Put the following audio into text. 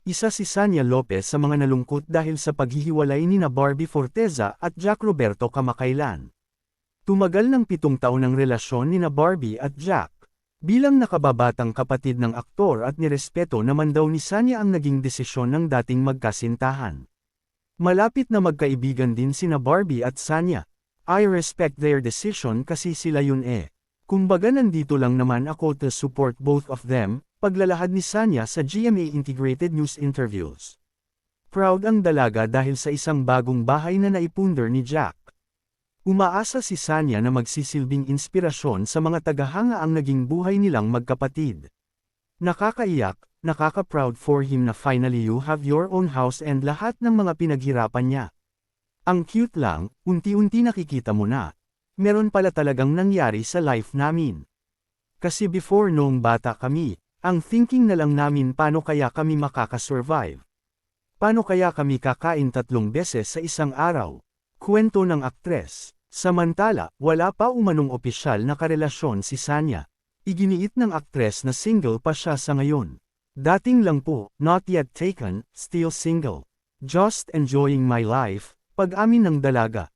Isa si Sanya Lopez sa mga nalungkot dahil sa paghihiwalay ni na Barbie Forteza at Jack Roberto kamakailan. Tumagal ng 7 taon ang relasyon ni na Barbie at Jack. Bilang nakababatang kapatid ng aktor at nirespeto naman daw ni Sanya ang naging desisyon ng dating magkasintahan. Malapit na magkaibigan din sina Barbie at Sanya. I respect their decision kasi sila yun eh. Kumbaga nandito lang naman ako to support both of them, paglalahad ni Sanya sa GMA Integrated News interviews. Proud ang dalaga dahil sa isang bagong bahay na naipundar ni Jack. Umaasa si Sanya na magsisilbing inspirasyon sa mga tagahanga ang naging buhay nilang magkapatid. Nakakaiyak, nakaka-proud for him na finally you have your own house and lahat ng mga pinaghirapan niya. Ang cute lang, unti-unti nakikita mo na. Meron pala talagang nangyari sa life namin. Kasi before noong bata kami, ang thinking na lang namin paano kaya kami makakasurvive. Paano kaya kami kakain 3 beses sa isang araw? Kwento ng aktres. Samantala, wala pa umanong opisyal na karelasyon si Sanya. Iginiit ng aktres na single pa siya sa ngayon. Dating lang po, not yet taken, still single. Just enjoying my life, pag-amin ng dalaga.